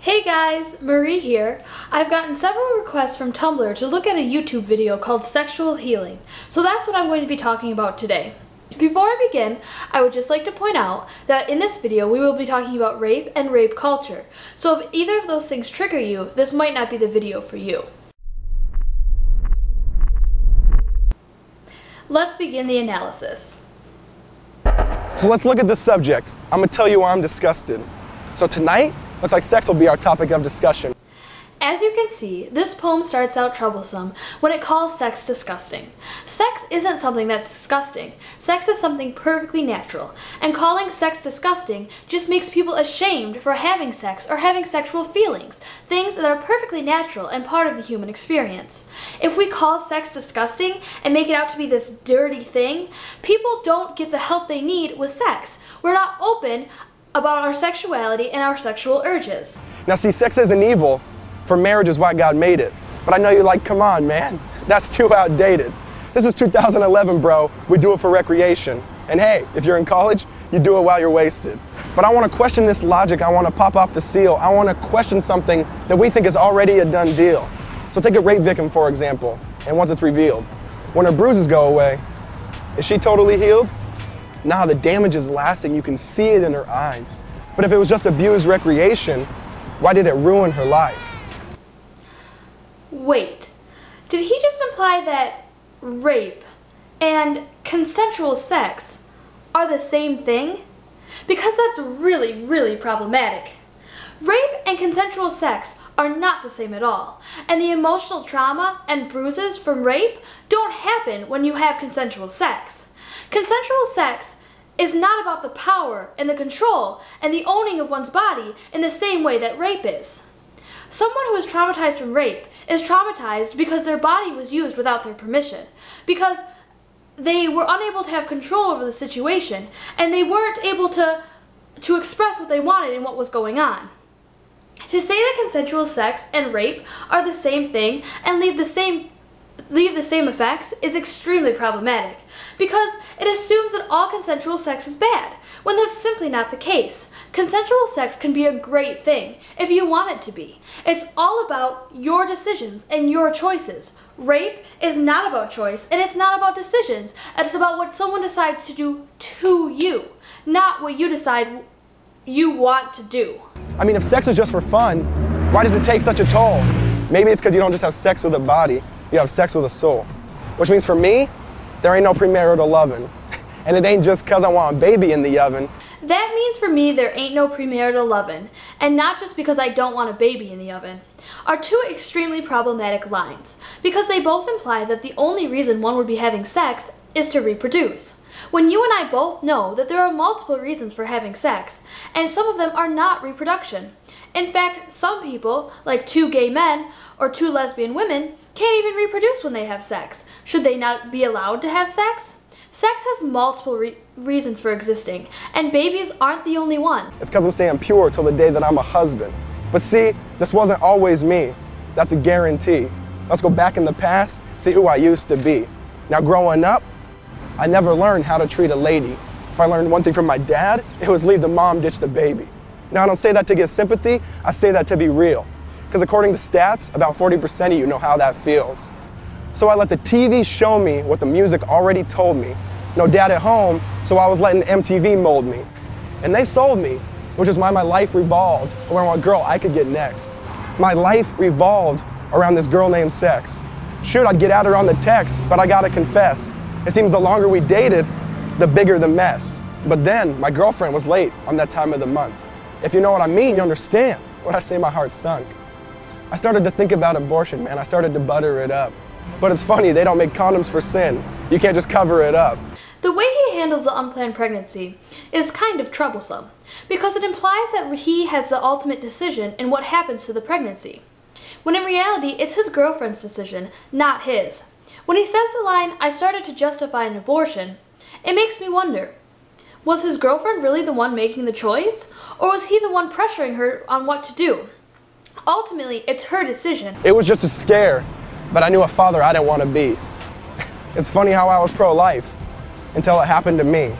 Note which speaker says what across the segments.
Speaker 1: Hey guys, Marie here. I've gotten several requests from Tumblr to look at a YouTube video called Sexual Healing, so that's what I'm going to be talking about today. Before I begin, I would just like to point out that in this video we will be talking about rape and rape culture, so if either of those things trigger you, this might not be the video for you. Let's begin the analysis.
Speaker 2: So let's look at this subject. I'm going to tell you why I'm disgusted. So tonight, looks like sex will be our topic of discussion.
Speaker 1: As you can see, this poem starts out troublesome when it calls sex disgusting. Sex isn't something that's disgusting. Sex is something perfectly natural, and calling sex disgusting just makes people ashamed for having sex or having sexual feelings, things that are perfectly natural and part of the human experience. If we call sex disgusting and make it out to be this dirty thing, people don't get the help they need with sex. We're not open about our sexuality and our sexual urges.
Speaker 2: Now see, sex isn't evil, for marriage is why God made it. But I know you're like, come on, man, that's too outdated. This is 2011, bro. We do it for recreation. And hey, if you're in college, you do it while you're wasted. But I want to question this logic. I want to pop off the seal. I want to question something that we think is already a done deal. So take a rape victim, for example, and once it's revealed, when her bruises go away, is she totally healed? Nah, the damage is lasting. You can see it in her eyes. But if it was just abused recreation, why did it ruin her life?
Speaker 1: Wait, did he just imply that rape and consensual sex are the same thing? Because that's really, really problematic. Rape and consensual sex are not the same at all, and the emotional trauma and bruises from rape don't happen when you have consensual sex. Consensual sex is not about the power and the control and the owning of one's body in the same way that rape is. Someone who is traumatized from rape is traumatized because their body was used without their permission, because they were unable to have control over the situation, and they weren't able to express what they wanted and what was going on. To say that consensual sex and rape are the same thing and leave the same effects is extremely problematic, because it assumes that all consensual sex is bad, when that's simply not the case. Consensual sex can be a great thing if you want it to be. It's all about your decisions and your choices. Rape is not about choice, and it's not about decisions. It's about what someone decides to do to you, not what you decide you want to do.
Speaker 2: I mean, if sex is just for fun, why does it take such a toll? Maybe it's because you don't just have sex with a body, you have sex with a soul. Which means for me, there ain't no premarital loving. And it ain't just because I want a baby in the oven.
Speaker 1: That means for me there ain't no premarital lovin', and not just because I don't want a baby in the oven, are two extremely problematic lines, because they both imply that the only reason one would be having sex is to reproduce. When you and I both know that there are multiple reasons for having sex, and some of them are not reproduction. In fact, some people, like two gay men or two lesbian women, can't even reproduce when they have sex. Should they not be allowed to have sex? Sex has multiple reasons for existing, and babies aren't the only one.
Speaker 2: It's because I'm staying pure till the day that I'm a husband. But see, this wasn't always me. That's a guarantee. Let's go back in the past, see who I used to be. Now growing up, I never learned how to treat a lady. If I learned one thing from my dad, it was leave the mom, ditch the baby. Now I don't say that to get sympathy, I say that to be real. Because according to stats, about 40% of you know how that feels. So I let the TV show me what the music already told me. No dad at home, so I was letting MTV mold me. And they sold me, which is why my life revolved around what girl I could get next. My life revolved around this girl named sex. Shoot, I'd get at her on the text, but I gotta confess, it seems the longer we dated, the bigger the mess. But then, my girlfriend was late on that time of the month. If you know what I mean, you understand. When I say my heart sunk. I started to think about abortion, man. I started to butter it up. But it's funny, they don't make condoms for sin. You can't just cover it up.
Speaker 1: The way he handles the unplanned pregnancy is kind of troublesome, because it implies that he has the ultimate decision in what happens to the pregnancy, when in reality it's his girlfriend's decision, not his. When he says the line, "I started to justify an abortion," it makes me wonder, was his girlfriend really the one making the choice, or was he the one pressuring her on what to do? Ultimately, it's her decision.
Speaker 2: It was just a scare, but I knew a father I didn't want to be. It's funny how I was pro-life until it happened to me.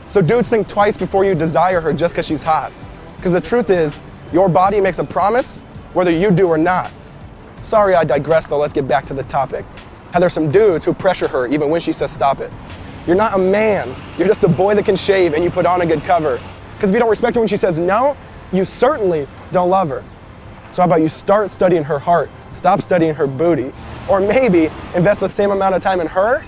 Speaker 2: So dudes, think twice before you desire her just because she's hot. Because the truth is, Your body makes a promise, whether you do or not. Sorry I digressed though, let's get back to the topic. How there's some dudes who pressure her even when she says stop it. You're not a man, you're just a boy that can shave and you put on a good cover. Because if you don't respect her when she says no, you certainly don't love her. So how about you start studying her heart, stop studying her booty, or maybe invest the same amount of time in her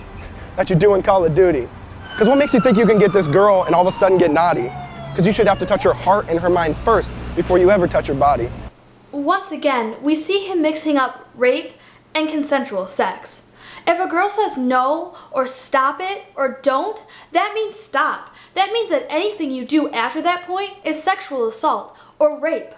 Speaker 2: that you do in Call of Duty. Because what makes you think you can get this girl and all of a sudden get naughty? Because you should have to touch her heart and her mind first before you ever touch her body.
Speaker 1: Once again, we see him mixing up rape and consensual sex. If a girl says no, or stop it, or don't, that means stop. That means that anything you do after that point is sexual assault or rape.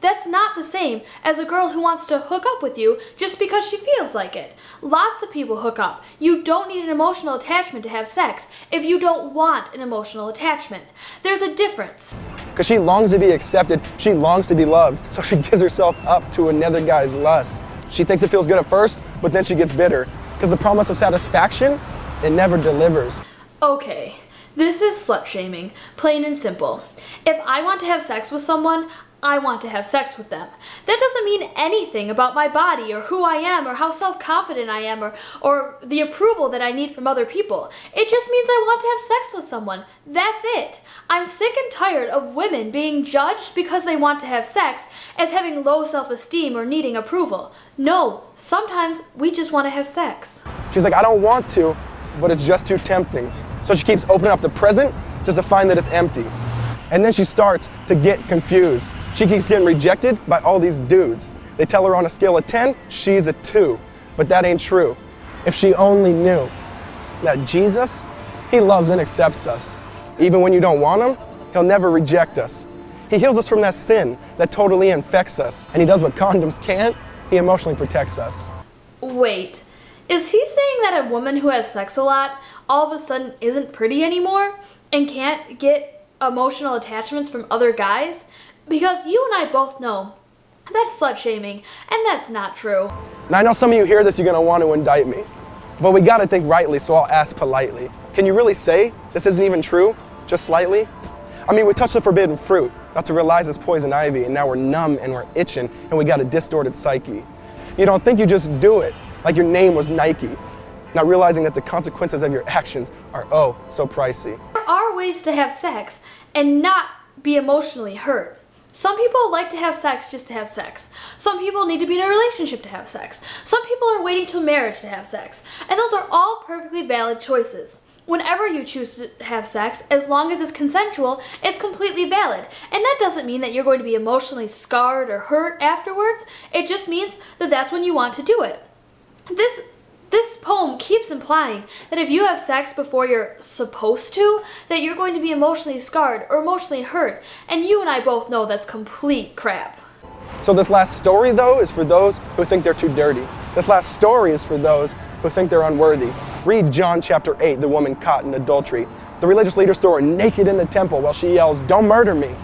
Speaker 1: That's not the same as a girl who wants to hook up with you just because she feels like it. Lots of people hook up. You don't need an emotional attachment to have sex if you don't want an emotional attachment. There's a difference.
Speaker 2: Because she longs to be accepted, she longs to be loved, so she gives herself up to another guy's lust. She thinks it feels good at first, but then she gets bitter. Because the promise of satisfaction, it never delivers.
Speaker 1: Okay, this is slut shaming, plain and simple. If I want to have sex with someone, I want to have sex with them. That doesn't mean anything about my body or who I am or how self-confident I am or the approval that I need from other people. It just means I want to have sex with someone. That's it. I'm sick and tired of women being judged because they want to have sex as having low self-esteem or needing approval. No, sometimes we just want to have sex.
Speaker 2: She's like, I don't want to, but it's just too tempting. So she keeps opening up the present just to find that it's empty. And then she starts to get confused. She keeps getting rejected by all these dudes. They tell her on a scale of 10, she's a 2. But that ain't true. If she only knew that Jesus, he loves and accepts us. Even when you don't want him, he'll never reject us. He heals us from that sin that totally infects us. And he does what condoms can't, he emotionally protects us.
Speaker 1: Wait, is he saying that a woman who has sex a lot all of a sudden isn't pretty anymore and can't get emotional attachments from other guys? Because you and I both know that's slut shaming, and that's not true.
Speaker 2: And I know some of you hear this, you're gonna want to indict me. But we gotta think rightly, so I'll ask politely. Can you really say this isn't even true, just slightly? I mean, we touched the forbidden fruit, got to realize it's poison ivy, and now we're numb and we're itching, and we got a distorted psyche. You don't think you just do it, like your name was Nike, not realizing that the consequences of your actions are oh so pricey.
Speaker 1: There are ways to have sex and not be emotionally hurt. Some people like to have sex just to have sex. Some people need to be in a relationship to have sex. Some people are waiting till marriage to have sex. And those are all perfectly valid choices. Whenever you choose to have sex, as long as it's consensual, it's completely valid. And that doesn't mean that you're going to be emotionally scarred or hurt afterwards. It just means that that's when you want to do it. This poem keeps implying that if you have sex before you're supposed to, that you're going to be emotionally scarred or emotionally hurt. And you and I both know that's complete crap.
Speaker 2: So this last story, though, is for those who think they're too dirty. This last story is for those who think they're unworthy. Read John chapter 8, the woman caught in adultery. The religious leaders throw her naked in the temple while she yells, "Don't murder me."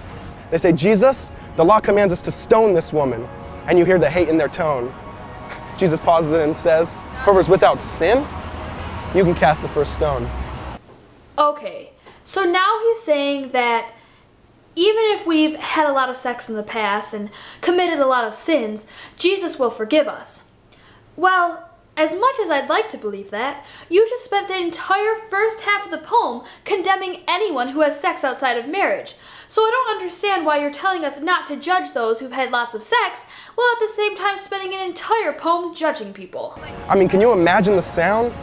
Speaker 2: They say, "Jesus, the law commands us to stone this woman." And you hear the hate in their tone. Jesus pauses it and says, "Whoever's without sin, you can cast the first stone."
Speaker 1: Okay, so now he's saying that even if we've had a lot of sex in the past and committed a lot of sins, Jesus will forgive us. Well, as much as I'd like to believe that, you just spent the entire first half of the poem condemning anyone who has sex outside of marriage. So I don't understand why you're telling us not to judge those who've had lots of sex, while at the same time spending an entire poem judging people.
Speaker 2: I mean, can you imagine the sound?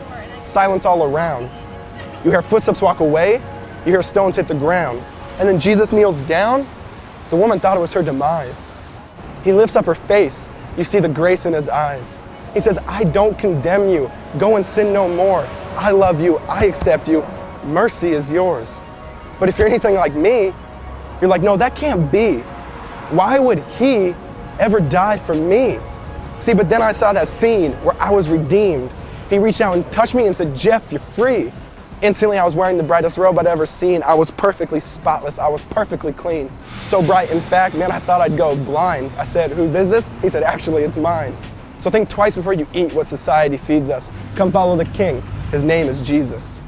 Speaker 2: Silence all around. You hear footsteps walk away, you hear stones hit the ground, and then Jesus kneels down. The woman thought it was her demise. He lifts up her face, you see the grace in his eyes. He says, "I don't condemn you, go and sin no more. I love you, I accept you, mercy is yours." But if you're anything like me, you're like, no, that can't be. Why would he ever die for me? See, but then I saw that scene where I was redeemed. He reached out and touched me and said, "Jeff, you're free." Instantly, I was wearing the brightest robe I'd ever seen. I was perfectly spotless. I was perfectly clean. So bright, in fact, man, I thought I'd go blind. I said, "Whose is this?" He said, "Actually, it's mine." So think twice before you eat what society feeds us. Come follow the King. His name is Jesus.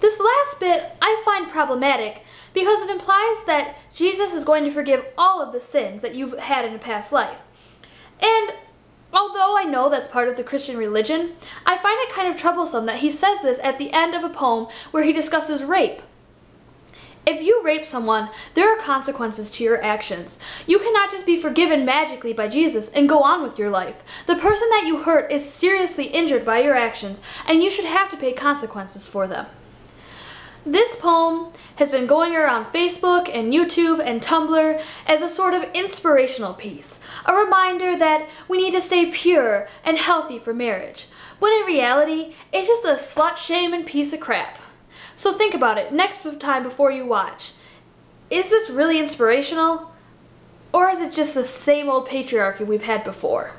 Speaker 1: This last bit I find problematic because it implies that Jesus is going to forgive all of the sins that you've had in a past life. And although I know that's part of the Christian religion, I find it kind of troublesome that he says this at the end of a poem where he discusses rape. If you rape someone, there are consequences to your actions. You cannot just be forgiven magically by Jesus and go on with your life. The person that you hurt is seriously injured by your actions, and you should have to pay consequences for them. This poem has been going around Facebook and YouTube and Tumblr as a sort of inspirational piece, a reminder that we need to stay pure and healthy for marriage, when in reality, it's just a slut-shaming piece of crap. So think about it next time before you watch. Is this really inspirational? Or is it just the same old patriarchy we've had before?